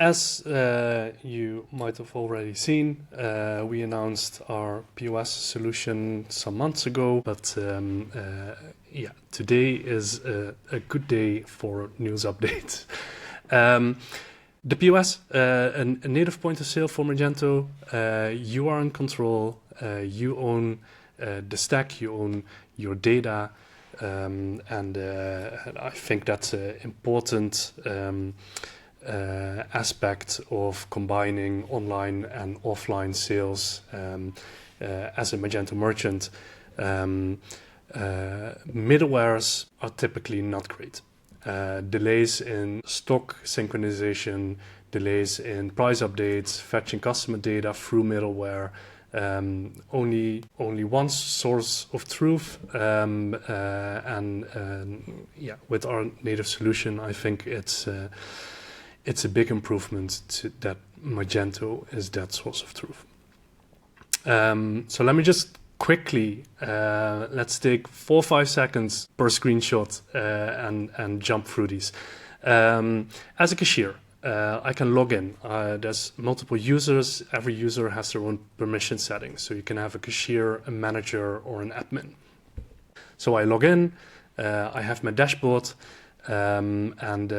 As you might have already seen, we announced our POS solution some months ago, but yeah, today is a good day for news updates. The POS, a native point of sale for Magento, you are in control, you own the stack, you own your data, and I think that's an important aspect of combining online and offline sales as a Magento merchant. Middlewares are typically not great. Delays in stock synchronization, delays in price updates, fetching customer data through middleware. Only one source of truth, and yeah, with our native solution, I think it's a big improvement to that Magento is that source of truth. So let me just quickly, let's take 4 or 5 seconds per screenshot and jump through these. As a cashier, I can log in. There's multiple users. Every user has their own permission settings. So you can have a cashier, a manager, or an admin. So I log in, I have my dashboard, and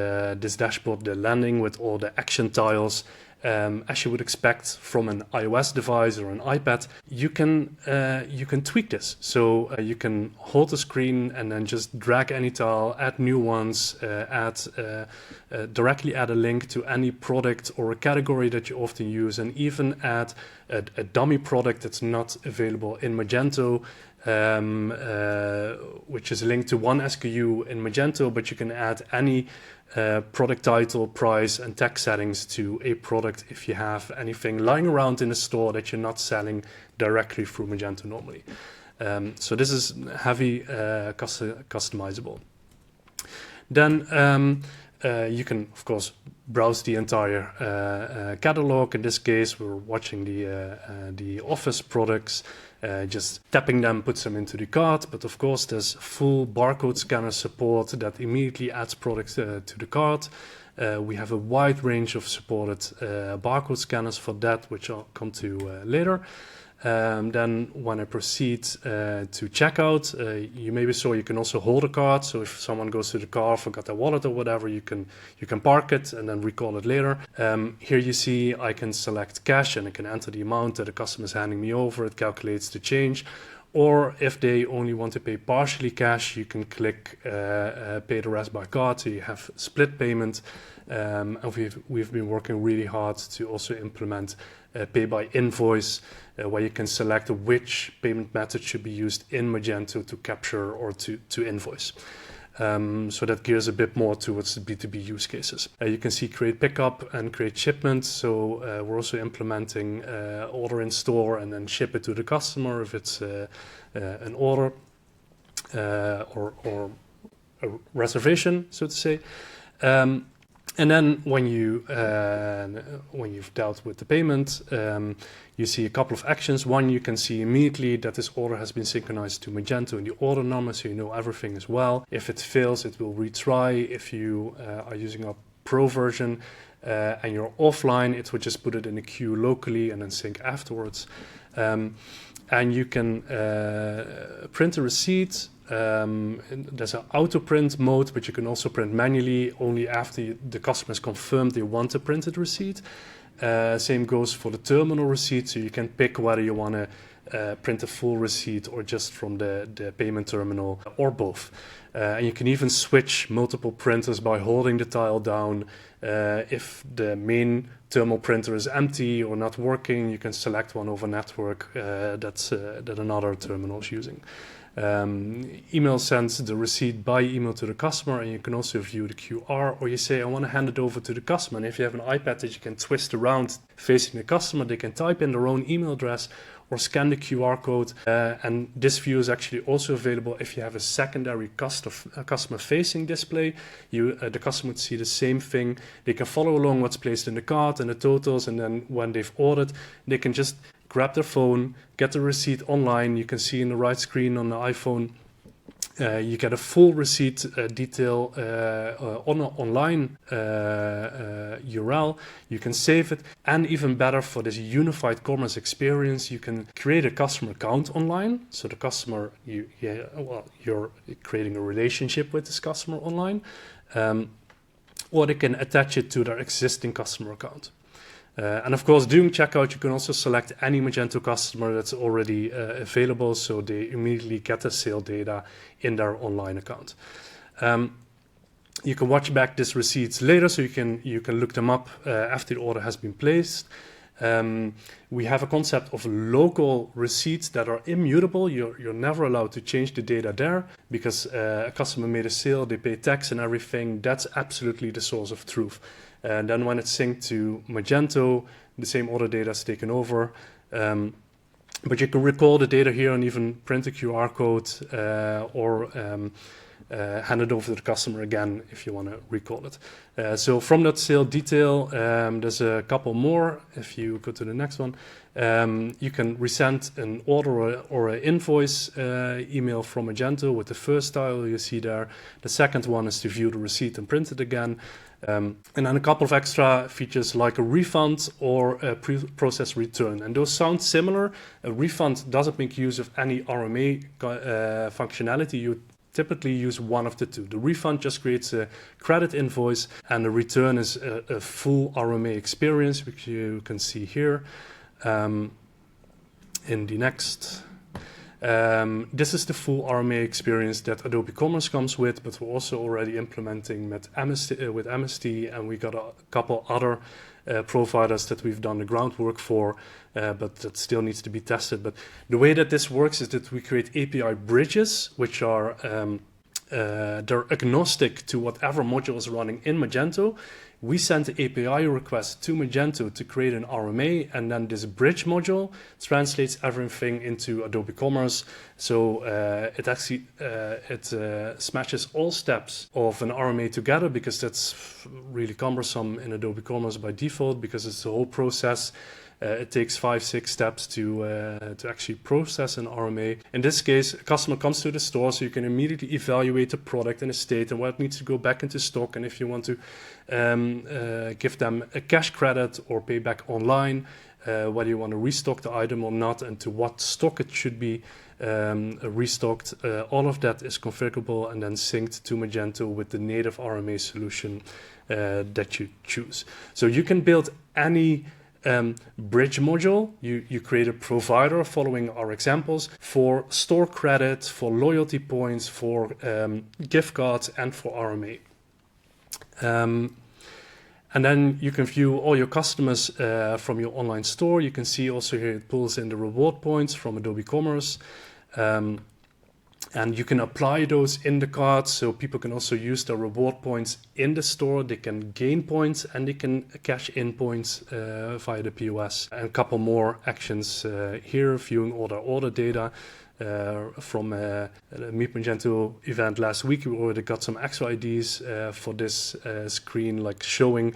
this dashboard, the landing with all the action tiles, as you would expect from an iOS device or an iPad, you can tweak this. So you can hold the screen and then just drag any tile, add new ones, directly add a link to any product or a category that you often use, and even add a dummy product that's not available in Magento, which is linked to one SKU in Magento, but you can add any product title, price, and text settings to a product if you have anything lying around in the store that you're not selling directly through Magento normally. So this is heavy customizable. Then you can, of course, browse the entire catalog. In this case, we're watching the office products. Just tapping them puts them into the cart, but of course there's full barcode scanner support that immediately adds products to the cart. We have a wide range of supported barcode scanners for that, which I'll come to later. Then when I proceed to checkout, you maybe saw you can also hold a cart. So if someone goes to the car, forgot their wallet or whatever, you can park it and then recall it later. Here you see I can select cash and I can enter the amount that the customer is handing me over. It calculates the change. Or if they only want to pay partially cash, you can click pay the rest by card. So you have split payment. And we've been working really hard to also implement pay by invoice, where you can select which payment method should be used in Magento to capture or to invoice. So that gears a bit more towards the B2B use cases. You can see create pickup and create shipment. So we're also implementing order in store and then ship it to the customer if it's an order or a reservation, so to say. And then when you've dealt with the payment, you see a couple of actions. One, you can see immediately that this order has been synchronized to Magento in the order number, so you know everything as well. If it fails, it will retry. If you are using a pro version and you're offline, it would just put it in a queue locally and then sync afterwards. And you can print a receipt. There's an auto print mode, but you can also print manually only after the customer has confirmed they want a printed receipt. Same goes for the terminal receipt, so you can pick whether you want to print a full receipt or just from the payment terminal or both. And you can even switch multiple printers by holding the tile down. If the main terminal printer is empty or not working, you can select one over network that another terminal is using. Email sends the receipt by email to the customer, and you can also view the QR, or you say I want to hand it over to the customer, and if you have an iPad that you can twist around facing the customer, they can type in their own email address or scan the QR code, and this view is actually also available if you have a secondary customer facing display. The customer would see the same thing. They can follow along what's placed in the cart and the totals, and then when they've ordered, they can just grab their phone, get the receipt online. You can see in the right screen on the iPhone You get a full receipt detail on an online URL. You can save it, and even better, for this unified commerce experience, you can create a customer account online. So the customer, you're creating a relationship with this customer online, or they can attach it to their existing customer account. And of course, during checkout, you can also select any Magento customer that's already available, so they immediately get the sale data in their online account. You can watch back these receipts later, so you can look them up after the order has been placed. We have a concept of local receipts that are immutable. You're never allowed to change the data there, because a customer made a sale, they pay tax and everything. That's absolutely the source of truth. And then when it's synced to Magento, the same order data is taken over. But you can recall the data here and even print a QR code or hand it over to the customer again if you want to recall it. So from that sale detail, there's a couple more. If you go to the next one, you can resend an order or an invoice email from Magento with the first tile you see there. The second one is to view the receipt and print it again. And then a couple of extra features like a refund or a pre-process return. And those sound similar. A refund doesn't make use of any RMA functionality. You typically use one of the two. The refund just creates a credit invoice, and the return is a full RMA experience, which you can see here in the next. This is the full RMA experience that Adobe Commerce comes with, but we're also already implementing with MST, and we got a couple other providers that we've done the groundwork for, but that still needs to be tested. But the way that this works is that we create API bridges, which are they're agnostic to whatever module is running in Magento. We send the API request to Magento to create an RMA, and then this bridge module translates everything into Adobe Commerce. So it actually smashes all steps of an RMA together, because that's really cumbersome in Adobe Commerce by default, because it's the whole process. It takes 5-6 steps to actually process an RMA. In this case, a customer comes to the store, so you can immediately evaluate the product and the state and what needs to go back into stock, and if you want to give them a cash credit or pay back online, whether you want to restock the item or not, and to what stock it should be restocked. All of that is configurable and then synced to Magento with the native RMA solution that you choose. So you can build any bridge module. You create a provider following our examples for store credit, for loyalty points, for gift cards, and for RMA. And then you can view all your customers from your online store. You can see also here it pulls in the reward points from Adobe Commerce. And you can apply those in the cart, so people can also use their reward points in the store. They can gain points and they can cash in points via the POS. And a couple more actions here, viewing all the order data. From a Meet Magento event last week, we already got some extra IDs for this screen, like showing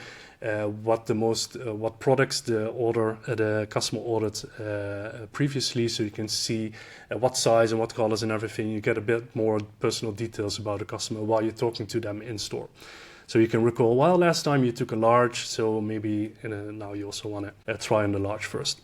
what products the customer ordered previously, so you can see what size and what colors and everything. You get a bit more personal details about the customer while you're talking to them in store. So you can recall, well, last time you took a large, so maybe now you also want to try on the large first.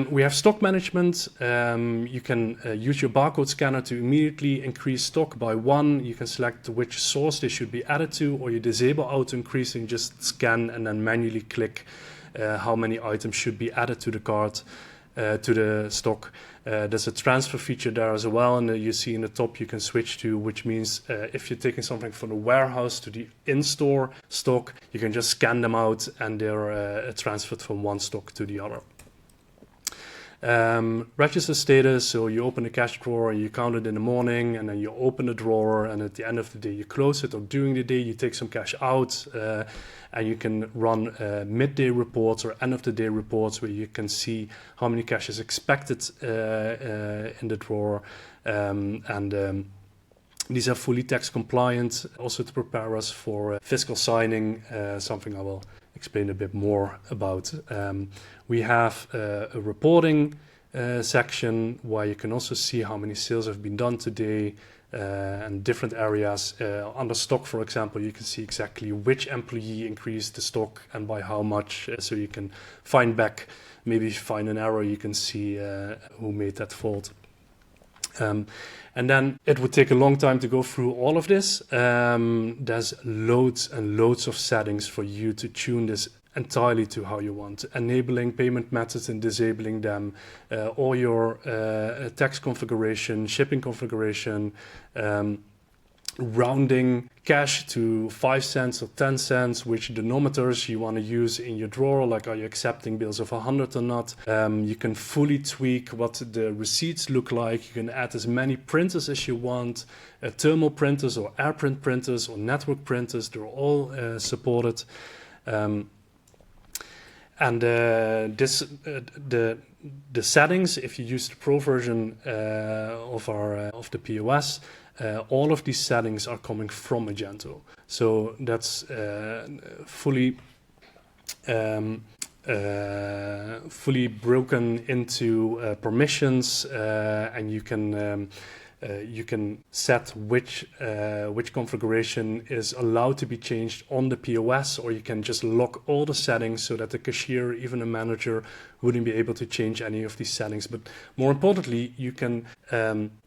We have stock management. You can use your barcode scanner to immediately increase stock by 1. You can select which source they should be added to, or you disable auto increasing, just scan and then manually click how many items should be added to the cart, to the stock. There's a transfer feature there as well, and you see in the top you can switch to, which means if you're taking something from the warehouse to the in-store stock, you can just scan them out and they're transferred from one stock to the other. Register status, so you open the cash drawer and you count it in the morning, and then you open the drawer, and at the end of the day you close it, or during the day you take some cash out, and you can run midday reports or end of the day reports where you can see how many cash is expected in the drawer, these are fully tax compliant, also to prepare us for fiscal signing, something I will explain a bit more about. We have a reporting section where you can also see how many sales have been done today and different areas. Under stock, for example, you can see exactly which employee increased the stock and by how much, so you can find back, maybe if you find an error, you can see who made that fault. And then it would take a long time to go through all of this. There's loads and loads of settings for you to tune this entirely to how you want, enabling payment methods and disabling them, all your tax configuration, shipping configuration, rounding cash to 5 cents or 10 cents, which denominators you want to use in your drawer, like are you accepting bills of 100 or not. You can fully tweak what the receipts look like. You can add as many printers as you want, thermal printers or AirPrint printers or network printers, they're all supported. And the settings, if you use the Pro version of the POS, all of these settings are coming from Magento. So that's fully broken into permissions, and you can set which configuration is allowed to be changed on the POS, or you can just lock all the settings so that the cashier, even a manager, wouldn't be able to change any of these settings. But more importantly, you can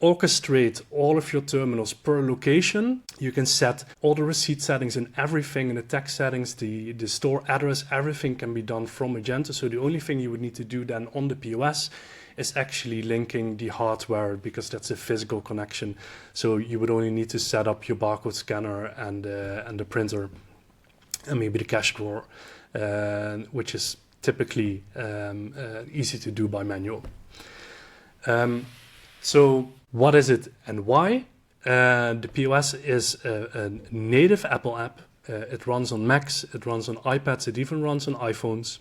orchestrate all of your terminals per location. You can set all the receipt settings and everything, and the tax settings, the store address, everything can be done from Magento. So the only thing you would need to do then on the POS is actually linking the hardware, because that's a physical connection. So you would only need to set up your barcode scanner and the printer and maybe the cash drawer, which is typically easy to do by manual. So what is it and why? The POS is a native Apple app. It runs on Macs, it runs on iPads, it even runs on iPhones.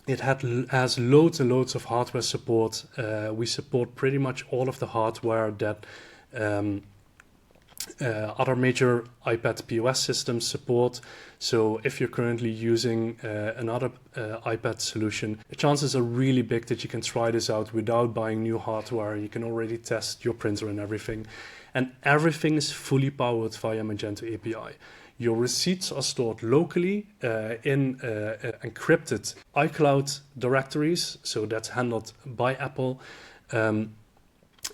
It has loads and loads of hardware support. We support pretty much all of the hardware that other major iPad POS systems support. So if you're currently using another iPad solution, the chances are really big that you can try this out without buying new hardware. You can already test your printer and everything. And everything is fully powered via Magento API. Your receipts are stored locally in encrypted iCloud directories, so that's handled by Apple. And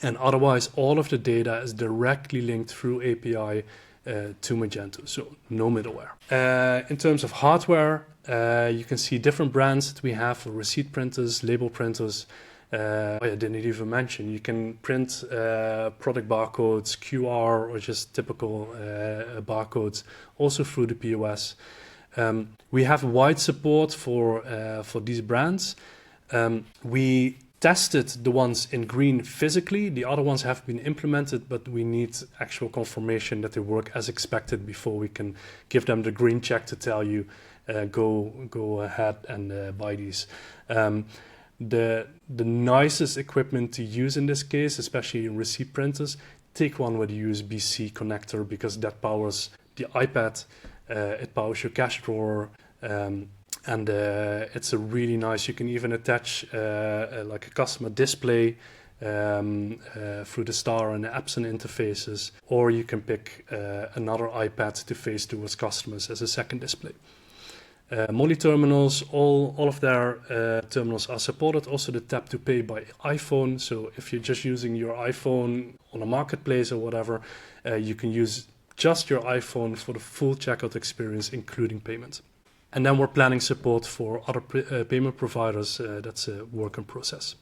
otherwise, all of the data is directly linked through API to Magento, so no middleware. In terms of hardware, you can see different brands that we have for receipt printers, label printers. I didn't even mention, you can print product barcodes, QR, or just typical barcodes, also through the POS. We have wide support for these brands. We tested the ones in green physically. The other ones have been implemented, but we need actual confirmation that they work as expected before we can give them the green check to tell you, go ahead and buy these. The nicest equipment to use in this case, especially in receipt printers, take one with a USB-C connector, because that powers the iPad, it powers your cash drawer, and it's a really nice, you can even attach like a customer display through the star and the apps and interfaces, or you can pick another iPad to face towards customers as a second display. Mollie terminals, all of their terminals are supported. Also the tap to pay by iPhone. So if you're just using your iPhone on a marketplace or whatever, you can use just your iPhone for the full checkout experience, including payment. And then we're planning support for other payment providers. That's a work in process.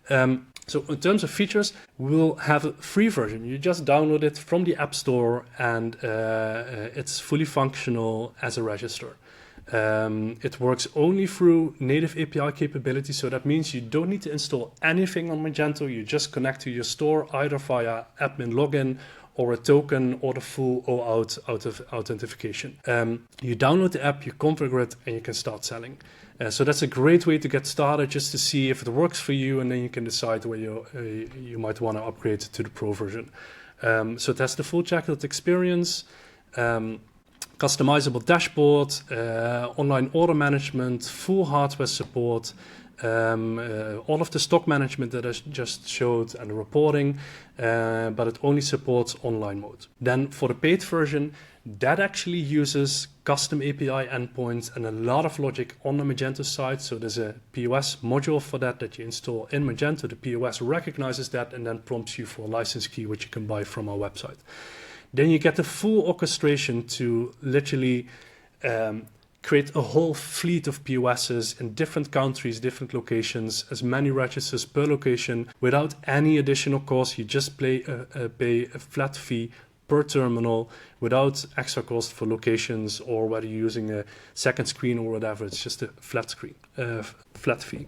So in terms of features, we'll have a free version. You just download it from the App Store, and it's fully functional as a register. It works only through native API capability, so that means you don't need to install anything on Magento. You just connect to your store either via admin login or a token or the full OAuth authentication. You download the app, you configure it, and you can start selling. So that's a great way to get started, just to see if it works for you, and then you can decide where you might want to upgrade to the Pro version. So it has the full checkout experience, customizable dashboard, online order management, full hardware support, all of the stock management that I just showed and the reporting, but it only supports online mode. Then for the paid version, that actually uses custom API endpoints and a lot of logic on the Magento side. So there's a POS module for that you install in Magento. The POS recognizes that and then prompts you for a license key, which you can buy from our website. Then you get the full orchestration to literally create a whole fleet of POSs in different countries, different locations, as many registers per location without any additional cost. You just pay a flat fee per terminal without extra cost for locations, or whether you're using a second screen or whatever. It's just a flat fee.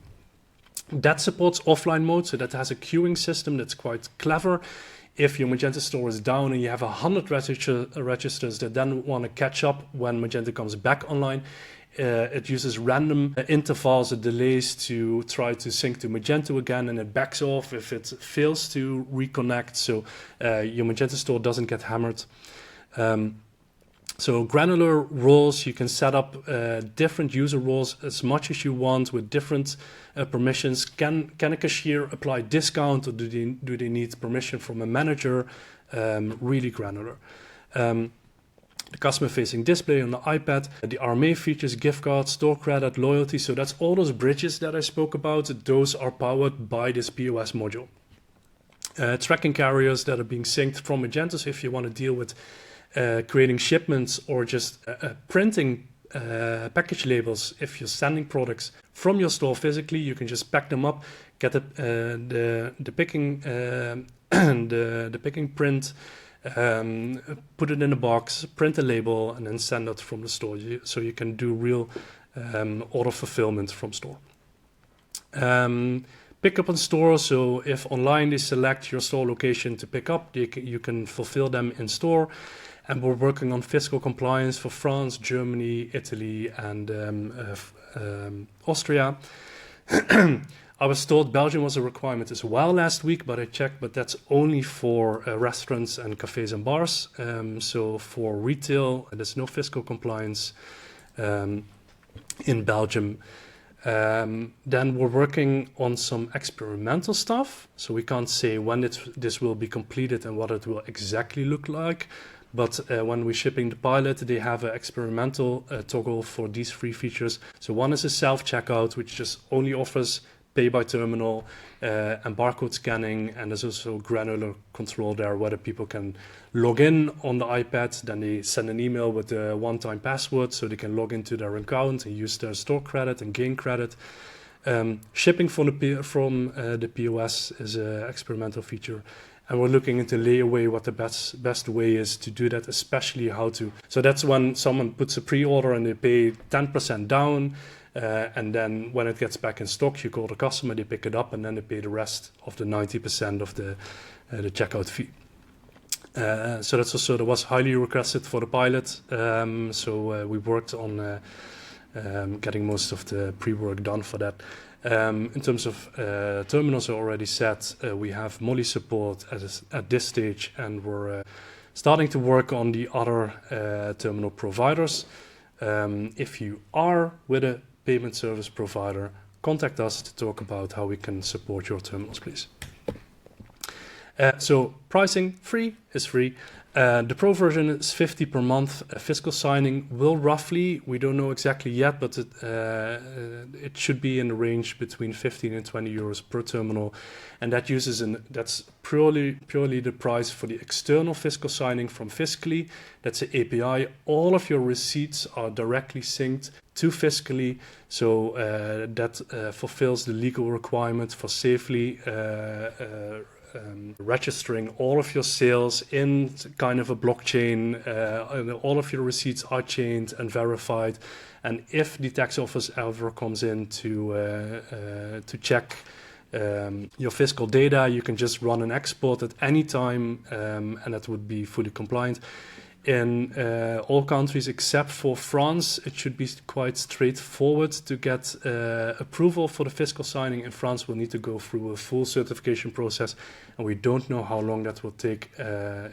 That supports offline mode, so that has a queuing system that's quite clever. If your Magento store is down and you have 100 registers that then want to catch up when Magento comes back online, it uses random intervals and delays to try to sync to Magento again, and it backs off if it fails to reconnect, so your Magento store doesn't get hammered. So granular roles, you can set up different user roles as much as you want with different permissions. Can a cashier apply discount, or do they need permission from a manager? Really granular. The customer-facing display on the iPad, the RMA features, gift cards, store credit, loyalty. So that's all those bridges that I spoke about. Those are powered by this POS module. Tracking carriers that are being synced from Magento. So if you want to deal with creating shipments or just printing package labels, if you're sending products from your store physically, you can just pack them up, get the picking the picking print, put it in a box, print a label, and then send it from the store. So you can do real order fulfillment from store. Pick up in store. So if online they select your store location to pick up, you can fulfill them in store. And we're working on fiscal compliance for France, Germany, Italy, and Austria. I was told Belgium was a requirement as well last week, but I checked, but that's only for restaurants and cafes and bars. So for retail, there's no fiscal compliance in Belgium. Then we're working on some experimental stuff. So we can't say when this will be completed and what it will exactly look like. But when we're shipping the pilot, they have an experimental toggle for these 3 features. So one is a self-checkout, which just only offers pay by terminal and barcode scanning, and there's also granular control there, whether people can log in on the iPad, then they send an email with a one-time password so they can log into their account and use their store credit and gain credit. Shipping from the POS is an experimental feature. And we're looking into layaway, what the best way is to do that, especially how to. So that's when someone puts a pre-order and they pay 10% down. And then when it gets back in stock, you call the customer, they pick it up, and then they pay the rest of the 90% of the checkout fee. So that's also, that was highly requested for the pilot. So we worked on getting most of the pre-work done for that. In terms of terminals, I already said we have Mollie support at this stage, and we're starting to work on the other terminal providers. If you are with a payment service provider, contact us to talk about how we can support your terminals, please. So pricing, free is free. The Pro version is 50 per month. Fiscal signing will roughly, we don't know exactly yet, but it should be in the range between 15 and 20 euros per terminal. And that that's purely the price for the external fiscal signing from Fiscally. That's the API. All of your receipts are directly synced to Fiscally. So that fulfills the legal requirement for safely registering all of your sales in kind of a blockchain. All of your receipts are chained and verified, and if the tax office ever comes in to check your fiscal data, you can just run an export at any time, and that would be fully compliant. In all countries except for France, it should be quite straightforward to get approval for the fiscal signing. In France, we'll need to go through a full certification process, and we don't know how long that will take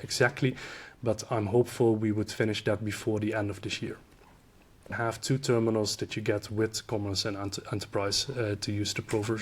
exactly, but I'm hopeful we would finish that before the end of this year. have 2 terminals that you get with Commerce and Enterprise to use the Pro version.